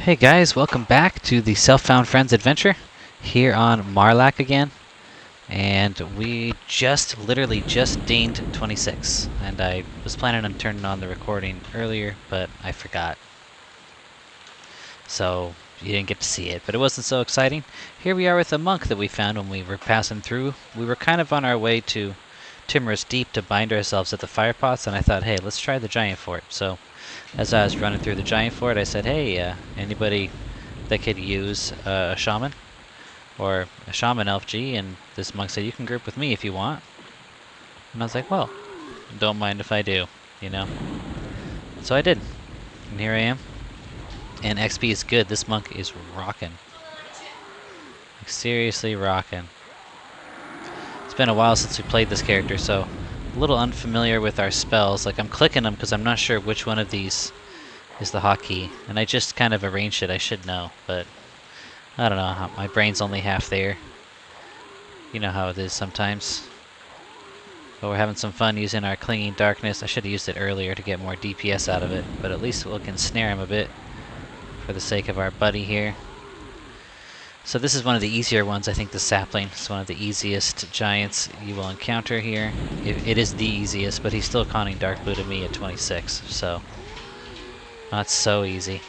Hey guys, welcome back to the Self-Found Friends adventure here on Marlak again. And we literally just dinged 26. And I was planning on turning on the recording earlier, but I forgot. So you didn't get to see it, but it wasn't so exciting. Here we are with a monk that we found when we were passing through. We were kind of on our way to Timorous Deep to bind ourselves at the Firepots, and I thought, hey, let's try the giant fort. So as I was running through the giant fort, I said, hey, anybody that could use a shaman or a shaman LFG, and this monk said, you can group with me if you want. And I was like, well, don't mind if I do, you know. So I did, and here I am. And XP is good. This monk is rocking, like seriously rocking. It's been a while since we played this character, so a little unfamiliar with our spells. Like I'm clicking them because I'm not sure which one of these is the hotkey, and I just kind of arranged it. I should know, but I don't know. My brain's only half there. You know how it is sometimes. But we're having some fun using our Clinging Darkness. I should have used it earlier to get more DPS out of it, but at least we can snare him a bit for the sake of our buddy here. So this is one of the easier ones, I think, the sapling. It's one of the easiest giants you will encounter here. It is the easiest, but he's still conning Dark Blue to me at 26, so not so easy.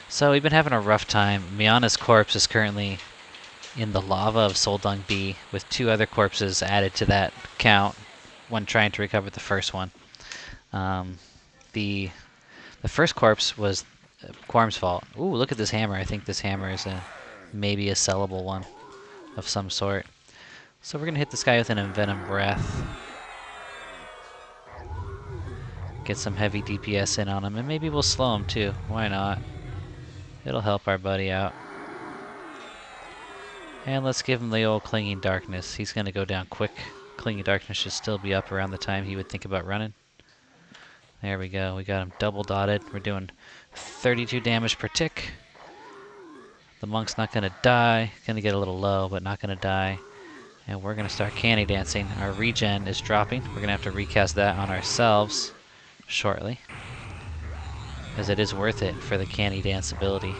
So we've been having a rough time. Miana's corpse is currently in the lava of Soldung B, with 2 other corpses added to that count when trying to recover the first one. The first corpse was Quarm's fault. Ooh, look at this hammer. I think this hammer is maybe a sellable one of some sort. So we're going to hit this guy with an Envenom Breath. Get some heavy DPS in on him, and maybe we'll slow him too. Why not? It'll help our buddy out. And let's give him the old Clinging Darkness. He's going to go down quick. Clinging Darkness should still be up around the time he would think about running. There we go. We got him double dotted. We're doing 32 damage per tick. The monk's not going to die. Going to get a little low, but not going to die. And we're going to start canny dancing. Our regen is dropping. We're going to have to recast that on ourselves shortly, because it is worth it for the canny dance ability.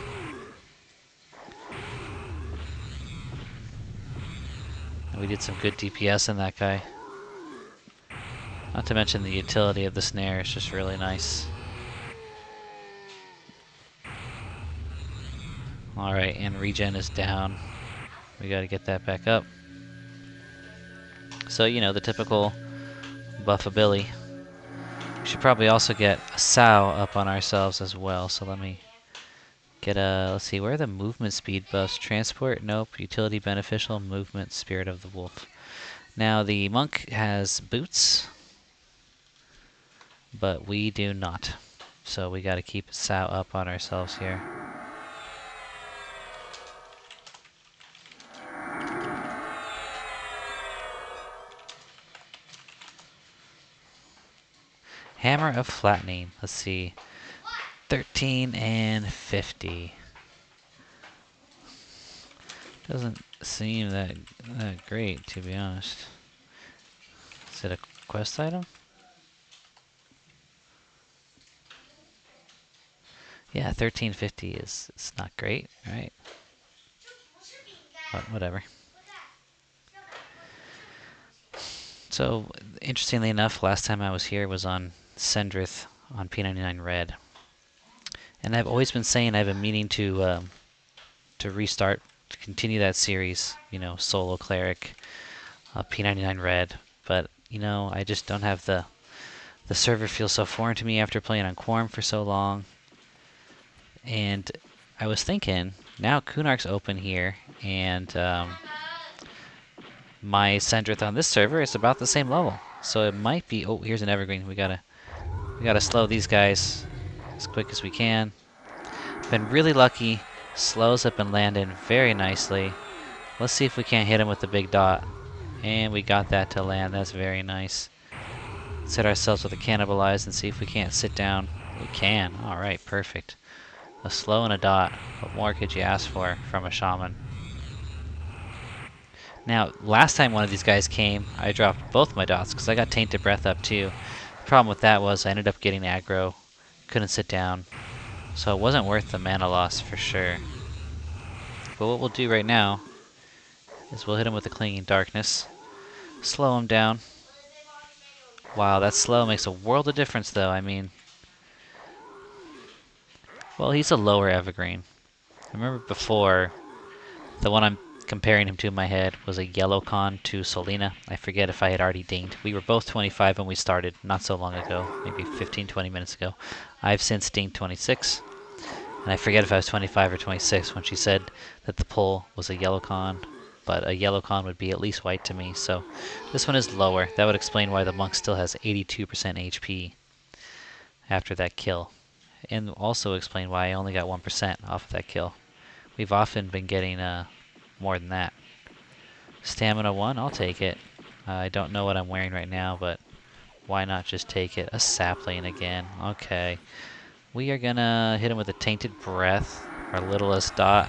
And we did some good DPS in that guy. Not to mention the utility of the snare is just really nice. Alright, and regen is down. We gotta get that back up. So, you know, the typical buffability. We should probably also get a sow up on ourselves as well. So let me get a, let's see, where are the movement speed buffs? Transport? Nope. Utility beneficial, movement, spirit of the wolf. Now the monk has boots, but we do not. So we gotta keep sow up on ourselves here. Hammer of Flattening. Let's see. 13 and 50. Doesn't seem that great, to be honest. Is it a quest item? Yeah, 1350 is, it's not great, right? But whatever. So, interestingly enough, last time I was here was on Sendrith on P99 Red. And I've always been saying I've been meaning to restart, to continue that series, you know, solo cleric, P99 Red. But, you know, I just don't have the server feels so foreign to me after playing on Quarm for so long. And I was thinking, now Kunark's open here, and my Sendrith on this server is about the same level. So it might be, oh, here's an Evergreen. We gotta slow these guys as quick as we can. Been really lucky. Slows have been landing very nicely. Let's see if we can't hit him with the big dot. And we got that to land. That's very nice. Let's hit ourselves with a Cannibalize and see if we can't sit down. We can. Alright, perfect. A slow and a dot. What more could you ask for from a shaman? Now, last time one of these guys came, I dropped both my dots because I got Tainted Breath up too. The problem with that was I ended up getting aggro. Couldn't sit down. So it wasn't worth the mana loss for sure. But what we'll do right now is we'll hit him with the Clinging Darkness. Slow him down. Wow, that slow makes a world of difference though. I mean, well, he's a lower evergreen. I remember before, the one I'm comparing him to in my head was a Yellow Con to Selena. I forget if I had already dinged. We were both 25 when we started, not so long ago, maybe 15, 20 minutes ago. I've since dinged 26, and I forget if I was 25 or 26 when she said that the pull was a Yellow Con, but a Yellow Con would be at least white to me, so this one is lower. That would explain why the monk still has 82% HP after that kill, and also explain why I only got 1% off of that kill. We've often been getting more than that. Stamina 1, I'll take it. I don't know what I'm wearing right now, but why not just take it? A sapling again. Okay. We are gonna hit him with a Tainted Breath, our littlest dot.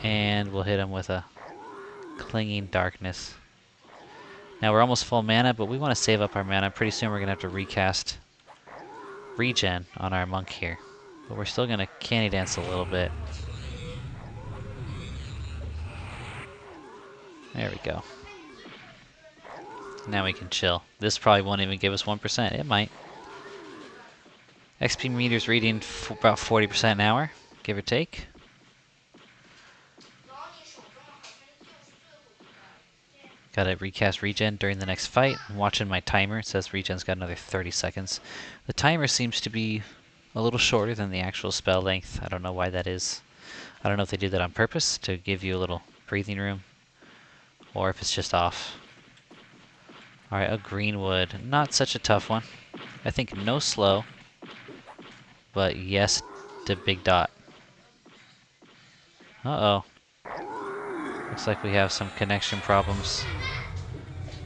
And we'll hit him with a Clinging Darkness. Now we're almost full mana, but we want to save up our mana. Pretty soon we're gonna have to recast regen on our monk here. But we're still gonna candy dance a little bit. There we go. Now we can chill. This probably won't even give us 1%. It might. XP meters reading about 40% an hour, give or take. Gotta recast regen during the next fight. I'm watching my timer. It says regen's got another 30 seconds. The timer seems to be a little shorter than the actual spell length. I don't know why that is. I don't know if they did that on purpose to give you a little breathing room, or if it's just off. Alright, a greenwood. Not such a tough one. I think no slow, but yes to big dot. Uh-oh. Looks like we have some connection problems.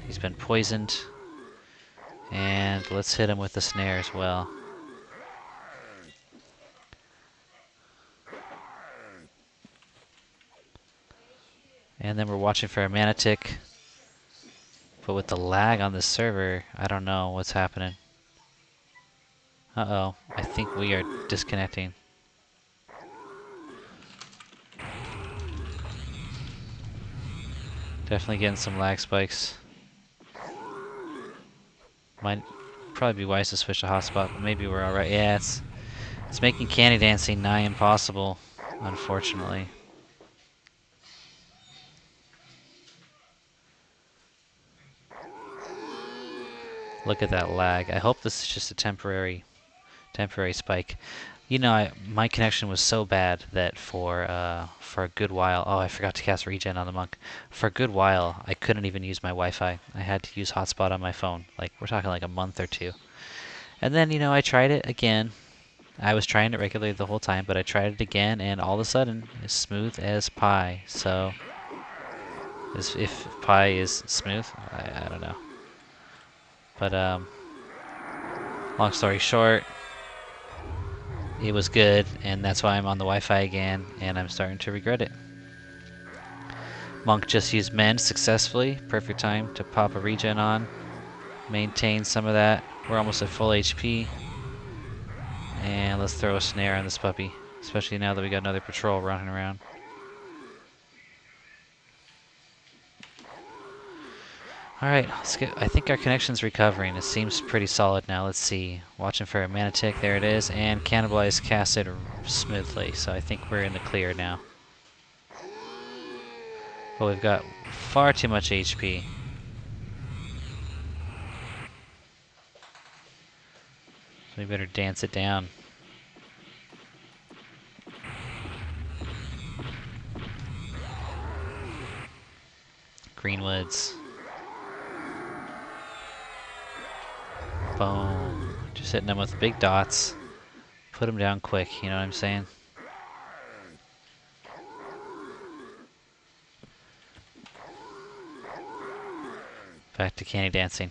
He's been poisoned. And let's hit him with the snare as well. And then we're watching for a mana tick. But with the lag on this server, I don't know what's happening. Uh-oh, I think we are disconnecting. Definitely getting some lag spikes. Might probably be wise to switch to hotspot, but maybe we're alright. Yeah, it's making candy dancing nigh impossible, unfortunately. Look at that lag. I hope this is just a temporary spike. You know, my connection was so bad that for a good while, oh, I forgot to cast regen on the monk. For a good while, I couldn't even use my Wi-Fi. I had to use hotspot on my phone. Like, we're talking like a month or two. And then, you know, I tried it again. I was trying it regularly the whole time, but I tried it again, and all of a sudden, it's smooth as pie. So, if pie is smooth, I don't know. But, long story short, it was good, and that's why I'm on the Wi-Fi again, and I'm starting to regret it. Monk just used Mend successfully. Perfect time to pop a regen on. Maintain some of that. We're almost at full HP. And let's throw a snare on this puppy, especially now that we got another patrol running around. Alright, let's get, I think our connection's recovering. It seems pretty solid now. Let's see. Watching for a mana tick. There it is. And Cannibalize casted smoothly. So I think we're in the clear now. But we've got far too much HP. So we better dance it down. Greenwoods. Boom. Just hitting them with big dots. Put them down quick, you know what I'm saying? Back to candy dancing.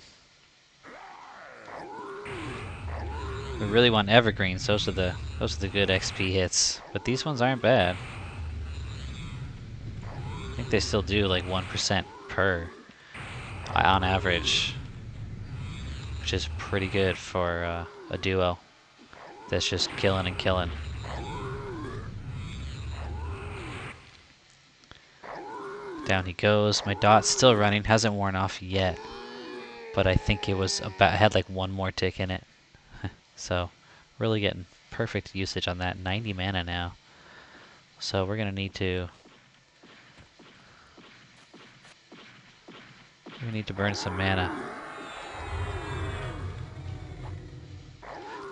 We really want evergreens. Those are the good XP hits. But these ones aren't bad. I think they still do like 1% per on average, which is pretty good for a duo. that's just killing and killing. Down he goes. My dot's still running, hasn't worn off yet. But I think it was about, I had like one more tick in it. So really getting perfect usage on that. 90 mana now. So we're gonna need to burn some mana.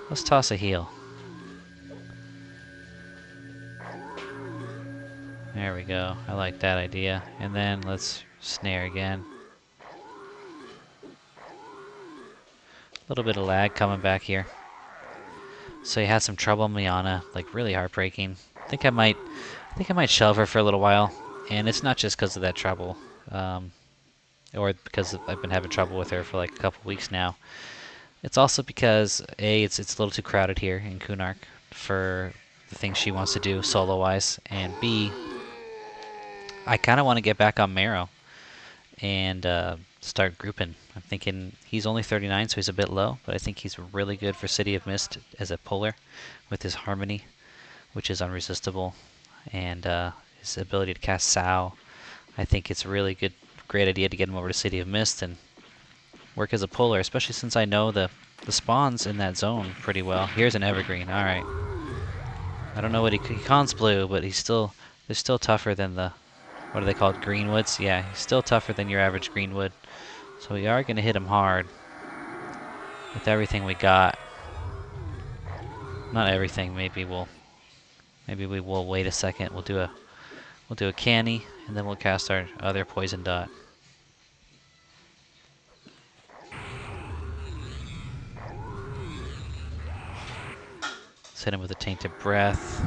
Let's toss a heal. There we go. I like that idea. And then let's snare again. A little bit of lag coming back here. So you had some trouble, Miana, like really heartbreaking. I think I might shelve her for a little while, and it's not just because of that trouble, or because I've been having trouble with her for like a couple weeks now. It's also because it's a little too crowded here in Kunark for the things she wants to do solo-wise, and B, I kind of want to get back on Marrow and start grouping. I'm thinking he's only 39, so he's a bit low, but I think he's really good for City of Mist as a puller with his Harmony, which is unresistible, and his ability to cast Sow. I think it's a really great idea to get him over to City of Mist and work as a puller, especially since I know the spawns in that zone pretty well. Here's an Evergreen. All right. I don't know what he cons blue, but they're still tougher than the, what are they called, Greenwoods? Yeah, he's still tougher than your average Greenwood. So we are going to hit him hard with everything we got. Not everything. Maybe we will wait a second. We'll do a canny, and then we'll cast our other poison dot. Let's hit him with a Tainted Breath.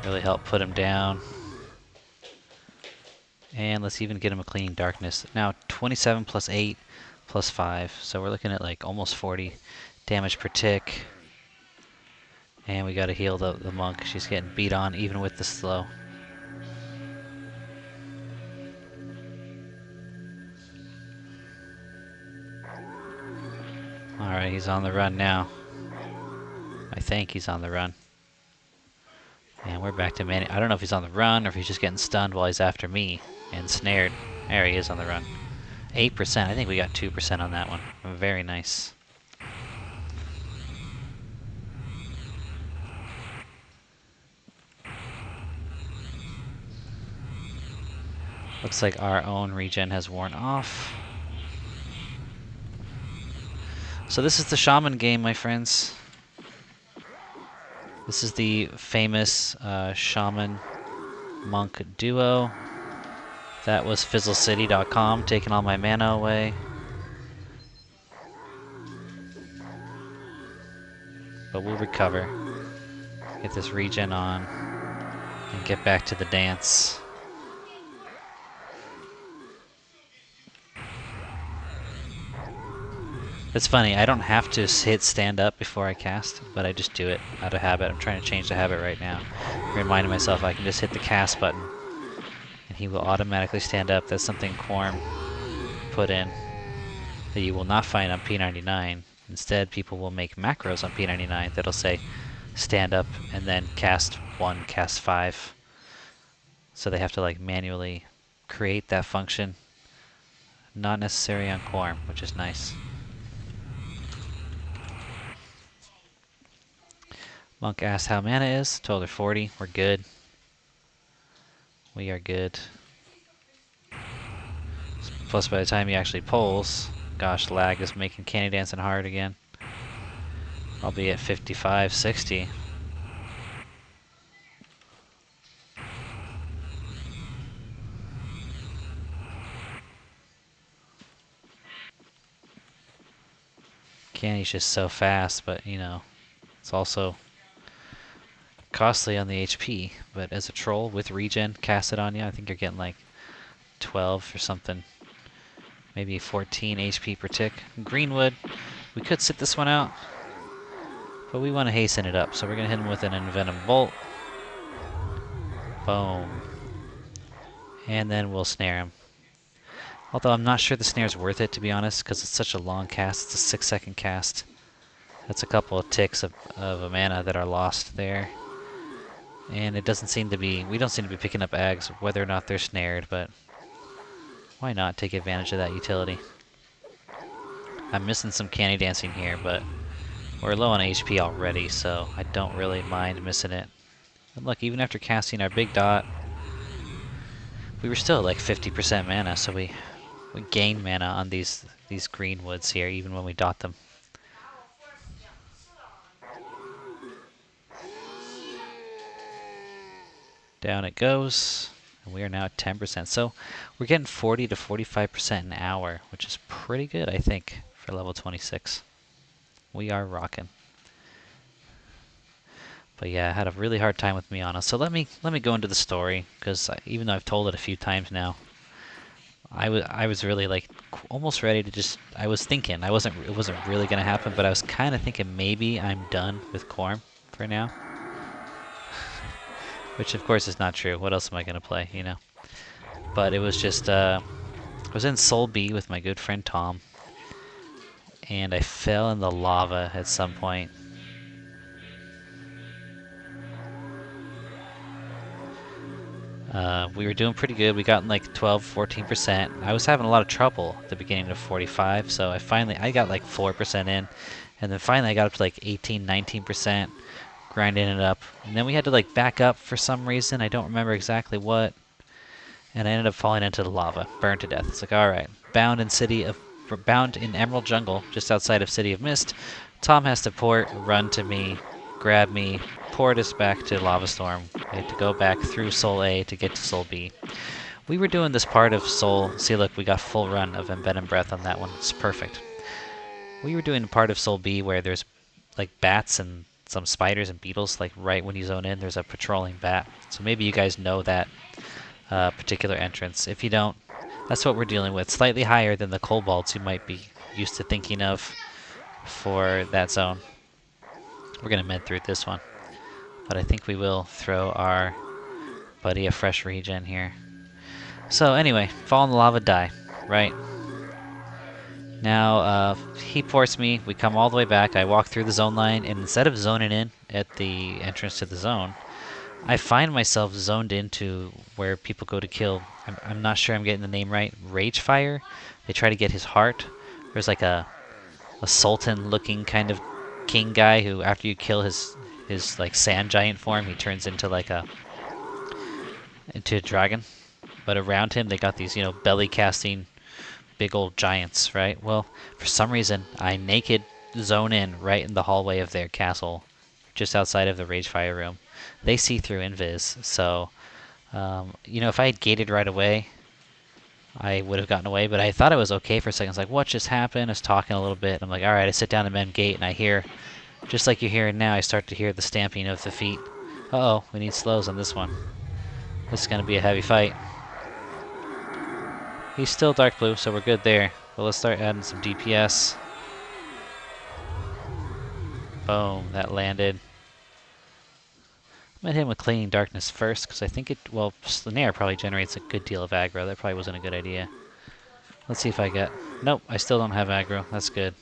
Really help put him down. And let's even get him a Cleaning Darkness. Now 27 plus 8 plus 5. So we're looking at like almost 40 damage per tick. And we gotta heal the monk. She's getting beat on even with the slow. Alright, he's on the run now. I think he's on the run. And we're back to Manny. I don't know if he's on the run or if he's just getting stunned while he's after me and snared. There he is on the run. 8%. I think we got 2% on that one. Very nice. Looks like our own regen has worn off. So this is the Shaman game, my friends. This is the famous Shaman Monk duo. That was FizzleCity.com taking all my mana away. But we'll recover. Get this regen on and get back to the dance. It's funny, I don't have to hit stand up before I cast, but I just do it out of habit. I'm trying to change the habit right now. Reminding myself I can just hit the cast button and he will automatically stand up. That's something Quarm put in that you will not find on P99. Instead, people will make macros on P99 that'll say stand up and then cast 1, cast 5. So they have to like manually create that function. Not necessary on Quarm, which is nice. Monk asked how mana is. Told her 40. We're good. We are good. Plus, by the time he actually pulls, gosh, lag is making Candy Dancing hard again. I'll be at 55, 60. Candy's just so fast, but you know, it's also costly on the HP, but as a troll with regen cast it on you, I think you're getting like 12 or something. Maybe 14 HP per tick. Greenwood, we could sit this one out, but we want to hasten it up, so we're going to hit him with an Envenom Bolt. Boom. And then we'll snare him. Although I'm not sure the snare's worth it, to be honest, because it's such a long cast. It's a 6-second cast. That's a couple of ticks of a mana that are lost there. And it doesn't seem to be, we don't seem to be picking up ags, whether or not they're snared, but why not take advantage of that utility? I'm missing some candy dancing here, but we're low on HP already, so I don't really mind missing it. And look, even after casting our big dot, we were still at like 50% mana, so we gain mana on these green woods here, even when we dot them. Down it goes, and we are now at 10%. So we're getting 40 to 45% an hour, which is pretty good, I think, for level 26. We are rocking. But yeah, I had a really hard time with Miana. So let me go into the story, because even though I've told it a few times now, I was really like almost ready to just. I was thinking it wasn't really gonna happen, but I was kind of thinking maybe I'm done with Quarm for now. Which of course is not true. What else am I gonna play, you know? But it was just I was in Sol B with my good friend Tom, and I fell in the lava at some point. We were doing pretty good. We got like 12, 14%. I was having a lot of trouble at the beginning of 45, so I got like 4% in, and then finally I got up to like 18, 19%, grinding it up. And then we had to like back up for some reason. I don't remember exactly what. And I ended up falling into the lava, burned to death. It's like, all right, bound in Emerald Jungle, just outside of City of Mist. Tom has to run to me, grab me, port us back to Lava Storm. We had to go back through Sol A to get to Sol B. We were doing this part of Sol. See, look, we got full run of Embedded Breath on that one. It's perfect. We were doing part of Sol B where there's like bats and some spiders and beetles. Like right when you zone in, there's a patrolling bat. So maybe you guys know that particular entrance. If you don't, that's what we're dealing with. Slightly higher than the kobolds you might be used to thinking of for that zone. We're going to med through this one. But I think we will throw our buddy a fresh regen here. So anyway, fall in the lava, die, right? Now, he ports me, we come all the way back, I walk through the zone line, and instead of zoning in at the entrance to the zone, I find myself zoned into where people go to kill, I'm not sure I'm getting the name right, Ragefire? They try to get his heart. There's like a sultan-looking kind of king guy who, after you kill his like sand giant form, he turns into like into a dragon. But around him, they got these, you know, belly-casting big old giants, right? Well, for some reason, I naked zone in right in the hallway of their castle, just outside of the Ragefire room. They see through invis, so, you know, if I had gated right away, I would have gotten away, but I thought it was okay for a second. I was like, what just happened? I was talking a little bit. I'm like, all right, I sit down and mend gate, and I hear, just like you're hearing now, I start to hear the stamping of the feet. Uh-oh, we need slows on this one. This is going to be a heavy fight. He's still dark blue, so we're good there. But let's start adding some DPS. Boom, that landed. I'm going to hit him with Clinging Darkness first, because I think well, Snare probably generates a good deal of aggro. That probably wasn't a good idea. Let's see if I get... Nope, I still don't have aggro. That's good.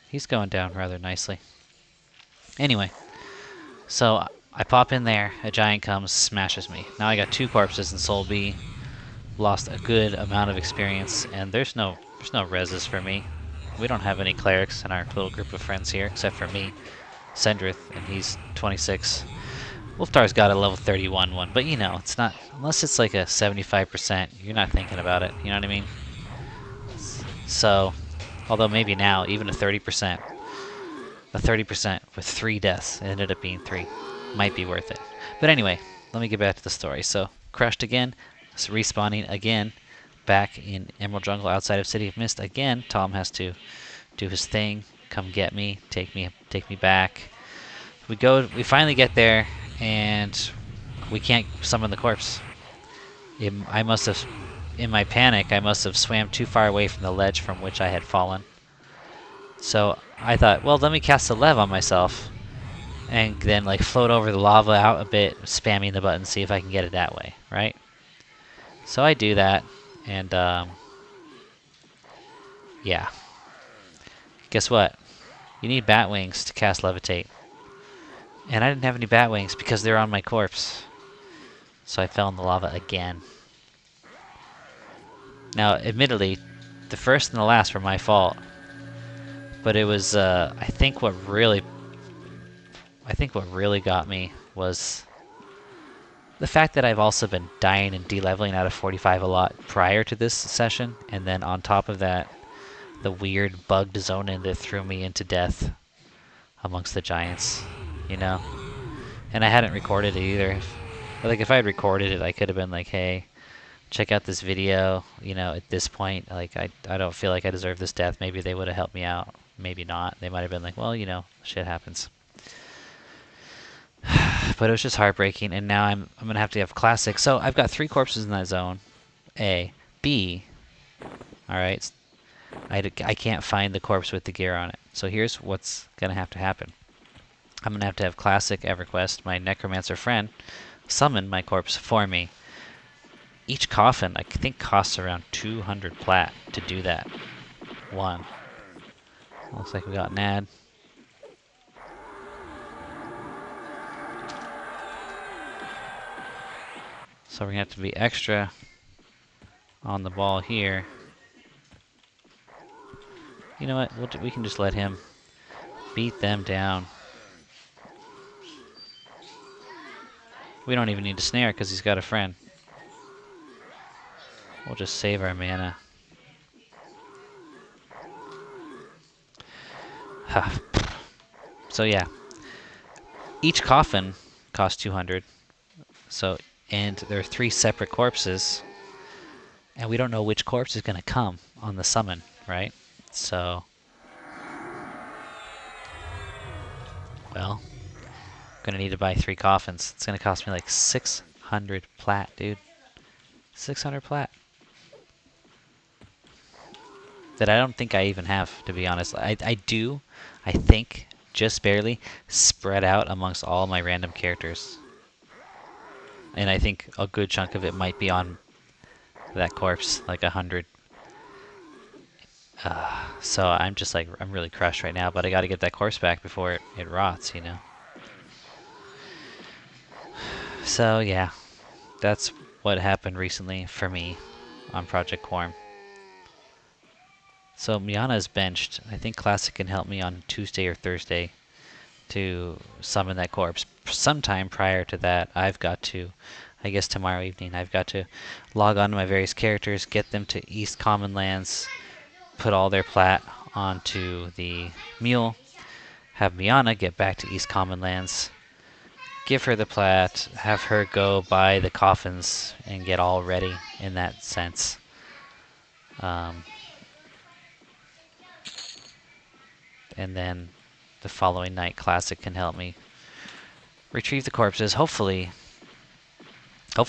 He's going down rather nicely. Anyway, so I pop in there, a giant comes, smashes me. Now I got 2 corpses in Sol B. Lost a good amount of experience, and there's no reses for me. We don't have any clerics in our little group of friends here, except for me, Sendrith, and he's 26. Wolftar's got a level 31 one, but you know, it's not, unless it's like a 75%, you're not thinking about it, you know what I mean? So, although maybe now, even a 30% with 3 deaths, it ended up being 3, might be worth it. But anyway, let me get back to the story. So, crashed again, respawning again, back in Emerald Jungle outside of City of Mist again. Tom has to do his thing, come get me, take me back. We finally get there, and we can't summon the corpse. I must have, in my panic, I must have swam too far away from the ledge from which I had fallen. So I thought, well, let me cast a lev on myself, and then like float over the lava out a bit, spamming the button, see if I can get it that way, right? So I do that, and yeah. Guess what? You need bat wings to cast Levitate. And I didn't have any bat wings because they're on my corpse. So I fell in the lava again. Now, admittedly, the first and the last were my fault. But it was, I think what really got me was the fact that I've also been dying and de-leveling out of 45 a lot prior to this session, and then on top of that, the weird bugged zone in that threw me into death amongst the giants, you know? And I hadn't recorded it either. Like, if I had recorded it, I could have been like, hey, check out this video, you know, at this point, like, I don't feel like I deserve this death. Maybe they would have helped me out. Maybe not. They might have been like, well, you know, shit happens. But it was just heartbreaking, and now I'm gonna have to have classic. So I've got 3 corpses in that zone. A. B. Alright. I can't find the corpse with the gear on it. So here's what's gonna have to happen. I'm gonna have to have classic Everquest, my necromancer friend, summon my corpse for me. Each coffin, I think, costs around 200 plat to do that. One. Looks like we got an ad. So we're gonna have to be extra on the ball here. You know what? We can just let him beat them down. We don't even need to snare because he's got a friend. We'll just save our mana. So yeah, each coffin costs 200. So, and there are 3 separate corpses, and we don't know which corpse is going to come on the summon, right? So, well, I'm going to need to buy 3 coffins. It's going to cost me like 600 plat, dude. 600 plat. That I don't think I even have, to be honest. I do, I think, just barely, spread out amongst all my random characters. And I think a good chunk of it might be on that corpse, like 100. So I'm just like, I'm really crushed right now, but I gotta get that corpse back before it rots, you know? So yeah, that's what happened recently for me on Project Quarm. So Miana is benched. I think Classic can help me on Tuesday or Thursday to summon that corpse. Sometime prior to that, I've got to, I guess tomorrow evening, I've got to log on to my various characters, get them to East Common Lands, put all their plat onto the mule, have Miana get back to East Common Lands, give her the plat, have her go buy the coffins and get all ready in that sense. And then the following night, Classic can help me retrieve the corpses. Hopefully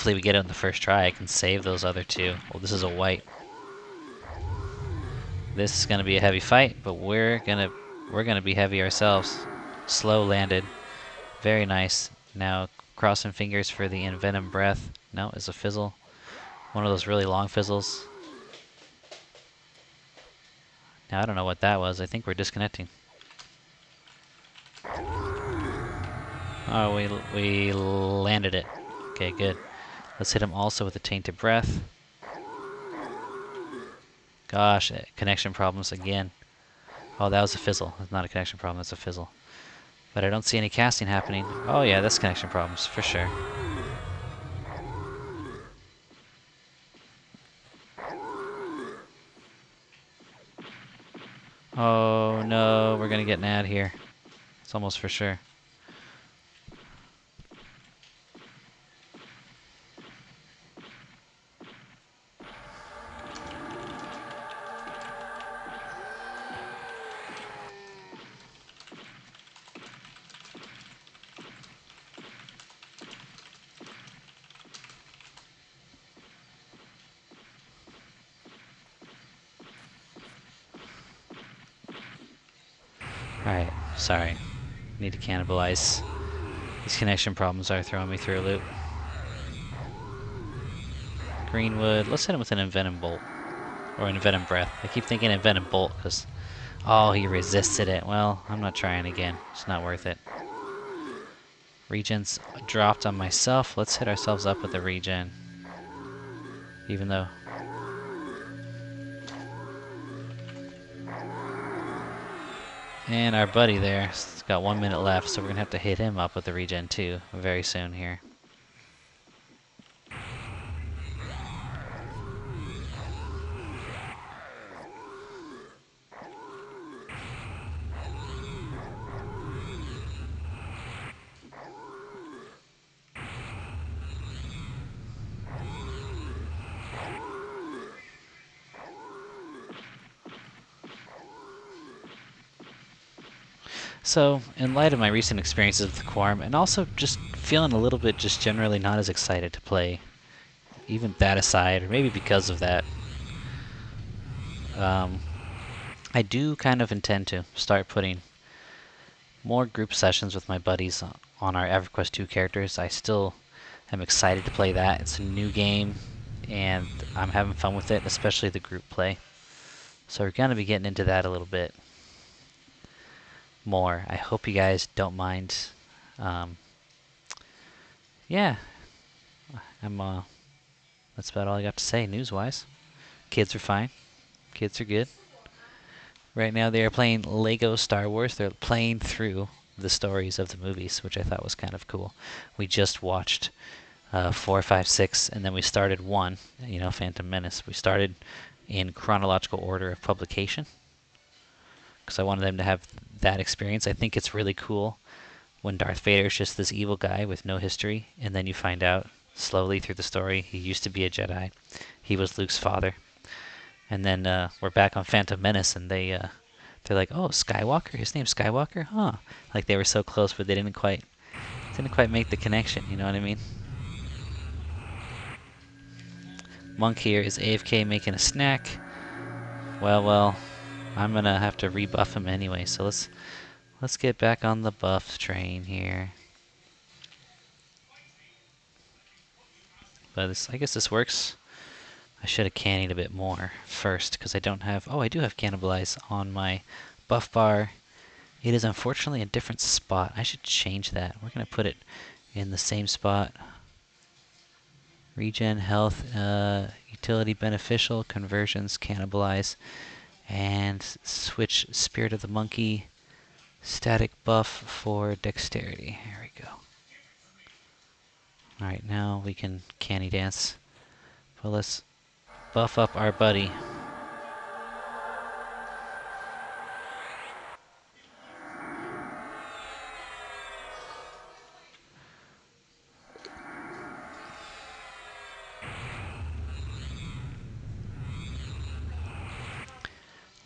we get it on the first try. I can save those other 2. Well, this is a white. This is gonna be a heavy fight, but we're gonna be heavy ourselves. Slow landed, very nice. Now crossing fingers for the envenom breath. No, it's a fizzle. One of those really long fizzles. Now I don't know what that was. I think we're disconnecting. Oh, we landed it. Okay, good. Let's hit him also with a tainted breath. Gosh, connection problems again. Oh, that was a fizzle. That's not a connection problem, that's a fizzle. But I don't see any casting happening. Oh yeah, that's connection problems, for sure. Oh no, we're gonna get an ad here. It's almost for sure. Alright, sorry. Need to cannibalize. These connection problems are throwing me through a loop. Greenwood. Let's hit him with an envenom bolt. Or envenom breath. I keep thinking envenom bolt because Oh, he resisted it. Well, I'm not trying again. It's not worth it. Regen's dropped on myself. Let's hit ourselves up with a regen. Even though... And our buddy there's got 1 minute left, so we're going to have to hit him up with the regen too very soon here. So, in light of my recent experiences with Quarm, and also just feeling a little bit just generally not as excited to play, even that aside, or maybe because of that, I do kind of intend to start putting more group sessions with my buddies on our Everquest 2 characters. I still am excited to play that. It's a new game, and I'm having fun with it, especially the group play. So we're going to be getting into that a little bit more. I hope you guys don't mind. Yeah, that's about all I got to say news-wise. Kids are fine. Kids are good. Right now they are playing Lego Star Wars. They're playing through the stories of the movies, which I thought was kind of cool. We just watched 4, 5, 6, and then we started 1, Phantom Menace. We started in chronological order of publication because I wanted them to have that experience. I think it's really cool when Darth Vader is just this evil guy with no history, and then you find out slowly through the story he used to be a Jedi. He was Luke's father. And then we're back on Phantom Menace, and they're like, "Oh, Skywalker. His name's Skywalker, huh?" Like they were so close, but they didn't quite make the connection. You know what I mean? Monk here is AFK making a snack. Well, I'm gonna have to rebuff him anyway. So let's get back on the buff train here. But I guess this works. I should have cannied a bit more first, because I don't have... Oh, I do have Cannibalize on my buff bar. It is unfortunately a different spot. I should change that. We're going to put it in the same spot. Regen, health, utility beneficial, conversions, Cannibalize, and switch Spirit of the Monkey static buff for dexterity. Here we go. Alright, now we can canny dance. But let's buff up our buddy.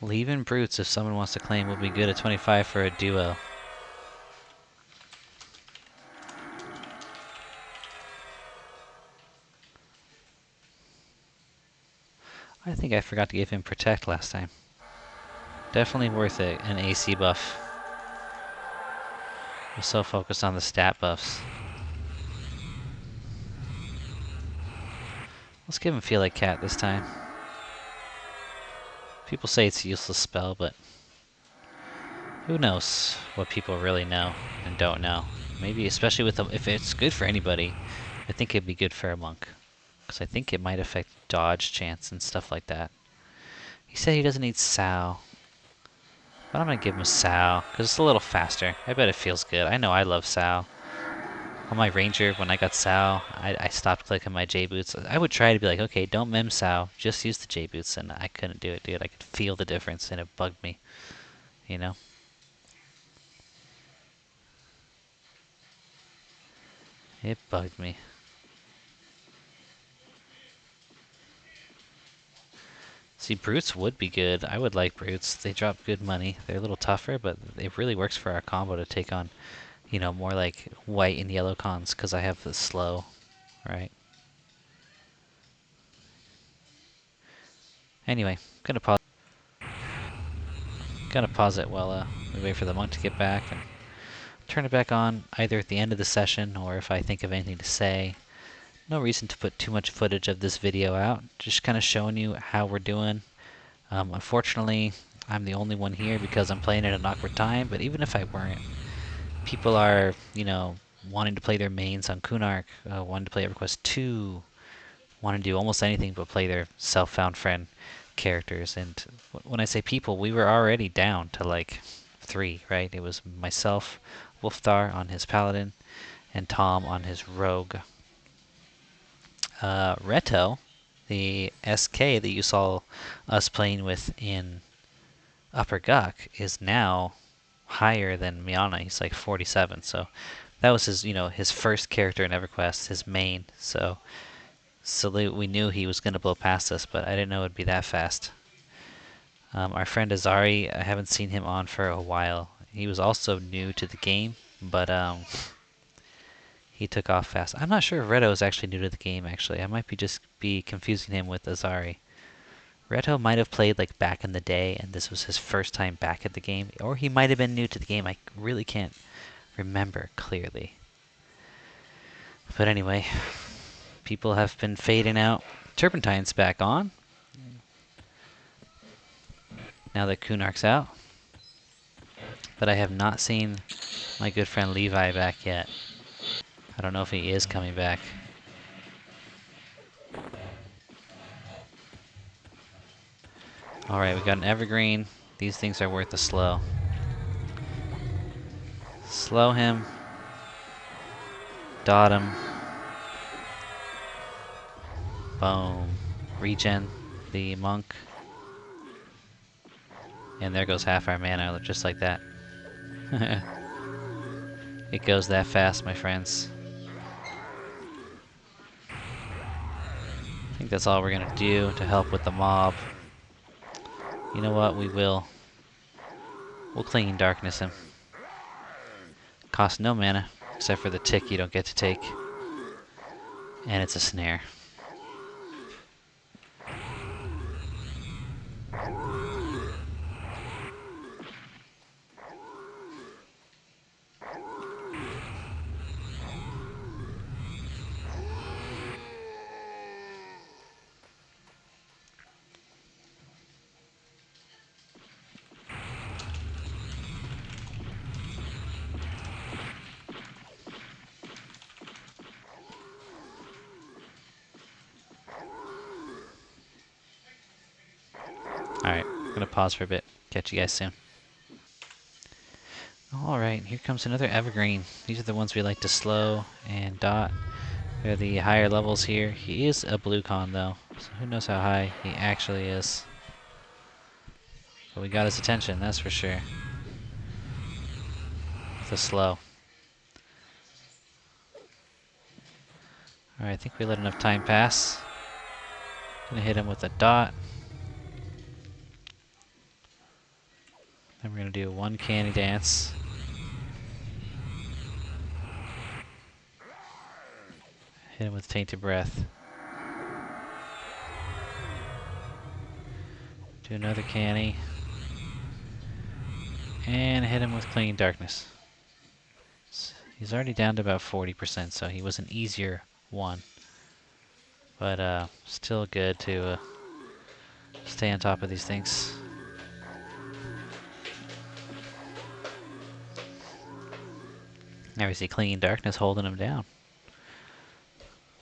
Leaving Brutes, if someone wants to claim, will be good at 25 for a duo. I think I forgot to give him Protect last time. Definitely worth it, an AC buff. I'm so focused on the stat buffs. Let's give him Feel Like Cat this time. People say it's a useless spell, but who knows what people really know and don't know. Maybe, especially with if it's good for anybody, I think it'd be good for a monk. Because I think it might affect dodge chance and stuff like that. He said he doesn't need Sow. But I'm going to give him a Sow, because it's a little faster. I bet it feels good. I know I love Sow. On my Ranger, when I got Sow, I stopped clicking my J-Boots. I would try to be like, okay, don't mem Sow, just use the J-Boots, and I couldn't do it, dude. I could feel the difference, and it bugged me, you know? It bugged me. See, Brutes would be good. I would like Brutes. They drop good money. They're a little tougher, but it really works for our combo to take on, more like white and yellow cons, because I have the slow, right? Anyway, gonna pause it while we wait for the monk to get back and turn it back on either at the end of the session or if I think of anything to say. No reason to put too much footage of this video out, just kind of showing you how we're doing. Unfortunately, I'm the only one here because I'm playing at an awkward time, but even if I weren't, people are, you know, wanting to play their mains on Kunark, wanting to play Everquest 2, wanting to do almost anything but play their self-found friend characters. And when I say people, we were already down to like 3, right? It was myself, Wolfthar on his paladin, and Tom on his rogue. Reto, the SK that you saw us playing with in Upper Guk, is now higher than Miana. He's like 47, so that was his, you know, his first character in EverQuest, his main. So we knew he was going to blow past us, but I didn't know it would be that fast. Our friend Azari, I haven't seen him on for a while. He was also new to the game, but he took off fast. I'm not sure if Reto is actually new to the game, actually. I might be confusing him with Azari. Reto might have played like back in the day, and this was his first time back at the game. Or he might have been new to the game. I really can't remember clearly. But anyway, people have been fading out. Turpentine's back on. Now that Kunark's out. But I have not seen my good friend Levi back yet. I don't know if he is coming back. Alright, we got an evergreen. These things are worth a slow. Slow him. Dot him. Boom. Regen the monk. And there goes half our mana, just like that. It goes that fast, my friends. I think that's all we're gonna do to help with the mob. You know what? We'll Clinging Darkness him. Costs no mana, except for the tick you don't get to take. And it's a snare. Alright, gonna pause for a bit. Catch you guys soon. Alright, here comes another evergreen. These are the ones we like to slow and dot. They're the higher levels here. He is a blue con though, so who knows how high he actually is. But we got his attention, that's for sure. With a slow. Alright, I think we let enough time pass. Gonna hit him with a dot. Then we're gonna do one candy dance. Hit him with Tainted Breath. Do another canny. And hit him with Clinging Darkness. He's already down to about 40%, so he was an easier one. But still good to stay on top of these things. Now we see Clinging Darkness holding him down.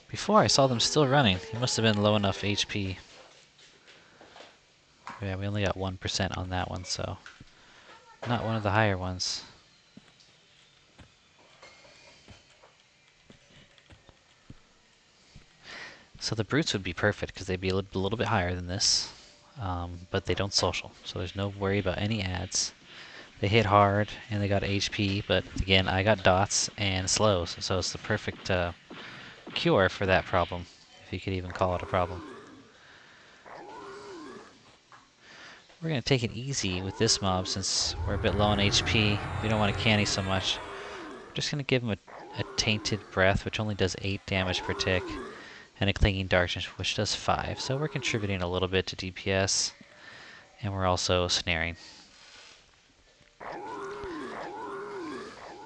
Before I saw them still running. He must have been low enough HP. Yeah, we only got 1% on that one, so not one of the higher ones. So the brutes would be perfect because they'd be a little bit higher than this, but they don't social, so there's no worry about any ads. They hit hard and they got HP, but again, I got dots and slows, so it's the perfect cure for that problem, if you could even call it a problem. We're going to take it easy with this mob since we're a bit low on HP. We don't want to canny so much. We're just going to give him a Tainted Breath, which only does 8 damage per tick, and a Clinging Darkness, which does 5. So we're contributing a little bit to DPS, and we're also snaring.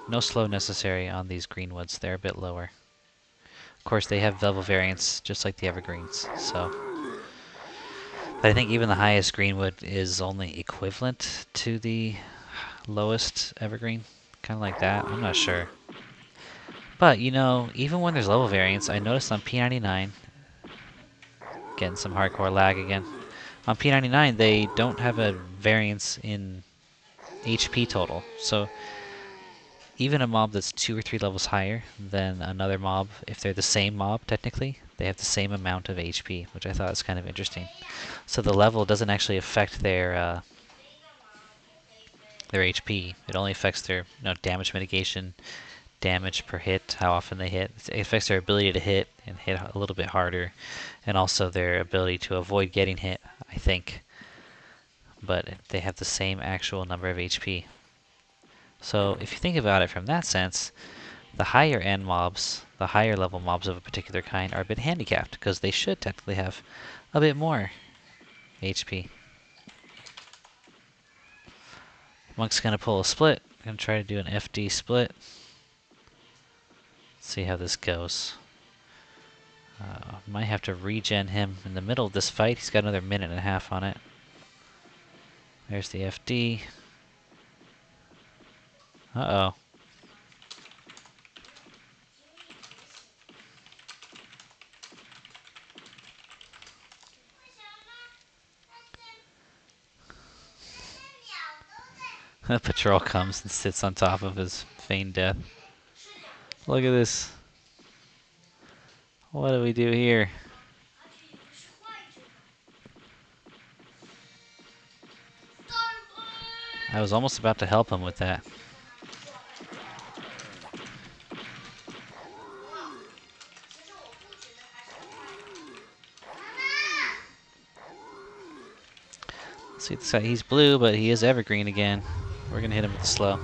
No slow necessary on these greenwoods, they're a bit lower. Of course, they have level variance, just like the evergreens, so But I think even the highest greenwood is only equivalent to the lowest evergreen. Kind of like that. I'm not sure. But, you know, even when there's level variance, I noticed on P99, getting some hardcore lag again. On P99, they don't have a variance in HP total. So even a mob that's 2 or 3 levels higher than another mob, if they're the same mob technically, they have the same amount of HP, which I thought was kind of interesting. So the level doesn't actually affect their HP. It only affects their damage mitigation, damage per hit, how often they hit. It affects their ability to hit and hit a little bit harder, and also their ability to avoid getting hit, I think. But they have the same actual number of HP. So if you think about it from that sense, the higher end mobs, the higher level mobs of a particular kind, are a bit handicapped because they should technically have a bit more HP. Monk's gonna pull a split. Gonna try to do an FD split. See how this goes. Might have to regen him in the middle of this fight. He's got another minute and a half on it. There's the FD. Uh-oh. The patrol comes and sits on top of his feigned death. Look at this. What do we do here? I was almost about to help him with that. See this guy, he's blue, but he is evergreen again. We're gonna hit him with the slow.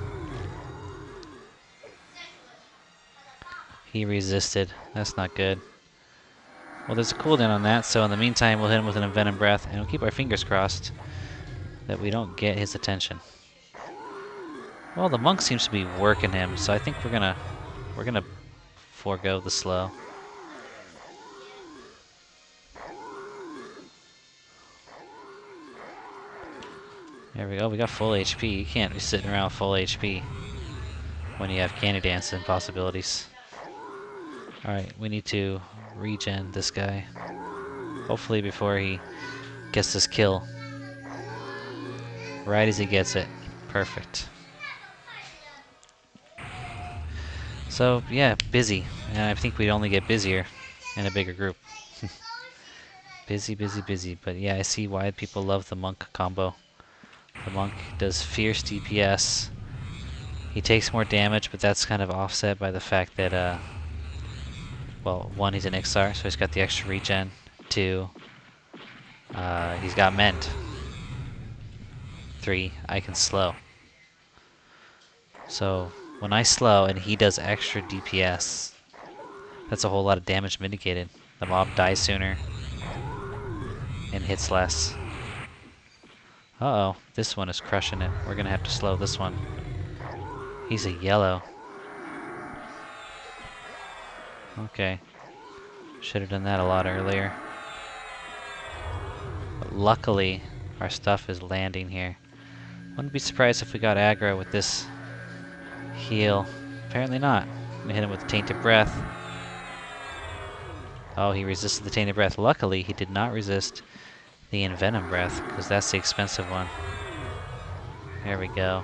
He resisted. That's not good. Well, there's a cooldown on that, so in the meantime, we'll hit him with an Envenom Breath, and we'll keep our fingers crossed that we don't get his attention. Well, the monk seems to be working him, so I think we're gonna forego the slow. There we go. We got full HP. You can't be sitting around full HP when you have Candy Dance and possibilities. Alright, we need to regen this guy. Hopefully before he gets this kill. Right as he gets it. Perfect. So, yeah, busy. And I think we'd only get busier in a bigger group. Busy, busy, busy. But yeah, I see why people love the monk combo. The monk does fierce DPS. He takes more damage, but that's kind of offset by the fact that, well, 1, he's an XR, so he's got the extra regen. 2, he's got Mend. 3, I can slow. So when I slow and he does extra DPS, that's a whole lot of damage mitigated. The mob dies sooner and hits less. Uh-oh, this one is crushing it. We're gonna have to slow this one. He's a yellow. Okay. Should have done that a lot earlier. But luckily, our stuff is landing here. Wouldn't be surprised if we got aggro with this heal. Apparently not. I'm gonna hit him with the Tainted Breath. Oh, he resisted the Tainted Breath. Luckily, he did not resist the Envenom Breath, because that's the expensive one. There we go.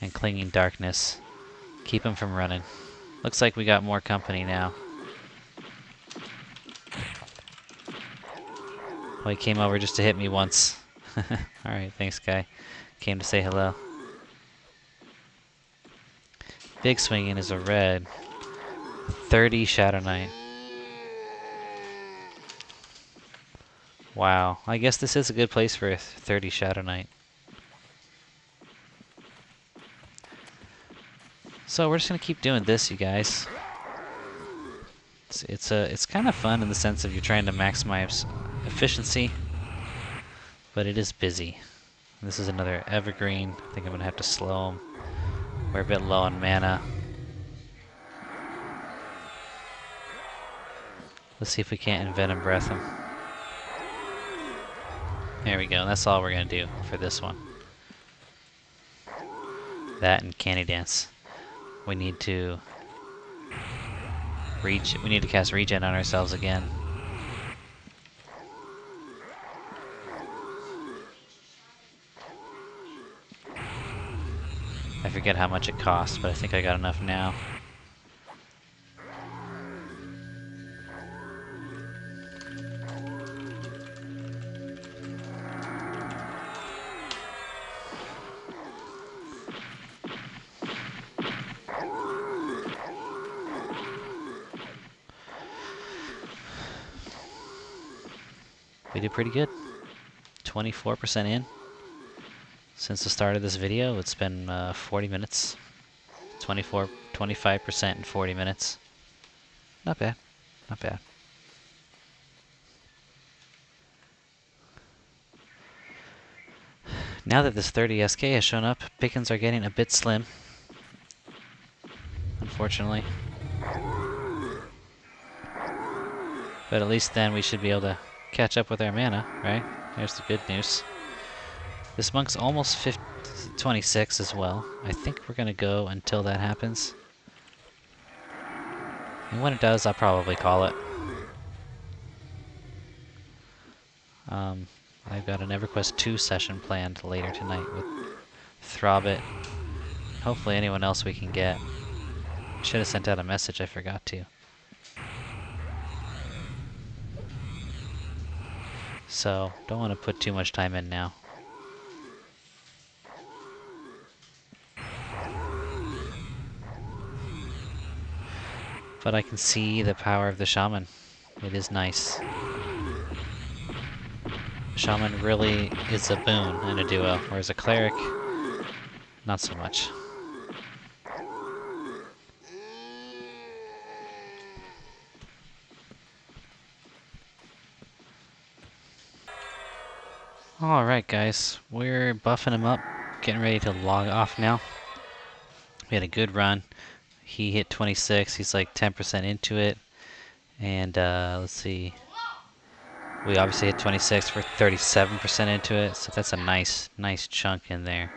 And Clinging Darkness. Keep him from running. Looks like we got more company now. Well, he came over just to hit me once. Alright, thanks, guy. Came to say hello. Big swinging is a red. 30 Shadow Knight. Wow, I guess this is a good place for a 30 Shadow Knight. So we're just gonna keep doing this, you guys. It's kind of fun in the sense of you're trying to maximize efficiency, but it is busy. This is another evergreen. I think I'm gonna have to slow him. We're a bit low on mana. Let's see if we can't Envenom Breath him. There we go. That's all we're going to do for this one. That and Candy Dance. We need to we need to cast Regen on ourselves again. I forget how much it costs, but I think I got enough now. We did pretty good. 24% in. Since the start of this video, it's been 40 minutes. 25% in 40 minutes. Not bad. Not bad. Now that this 30 SK has shown up, pickings are getting a bit slim. Unfortunately. But at least then we should be able to catch up with our mana, right? There's the good news. This monk's almost 26 as well. I think we're going to go until that happens. And when it does, I'll probably call it. I've got an Everquest 2 session planned later tonight with Throbbit. Hopefully anyone else we can get. Should have sent out a message, I forgot to. So, don't want to put too much time in now. But I can see the power of the Shaman. It is nice. Shaman really is a boon in a duo, whereas a cleric, not so much. Alright guys, we're buffing him up, getting ready to log off now. We had a good run. He hit 26, he's like 10% into it. And let's see. We obviously hit 26, we're 37% into it, so that's a nice chunk in there.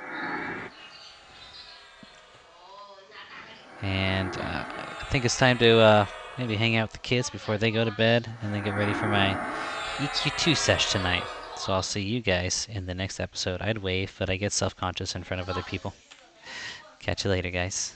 And I think it's time to maybe hang out with the kids before they go to bed, and then get ready for my EQ2 sesh tonight. So I'll see you guys in the next episode. I'd wave, but I get self-conscious in front of other people. Catch you later, guys.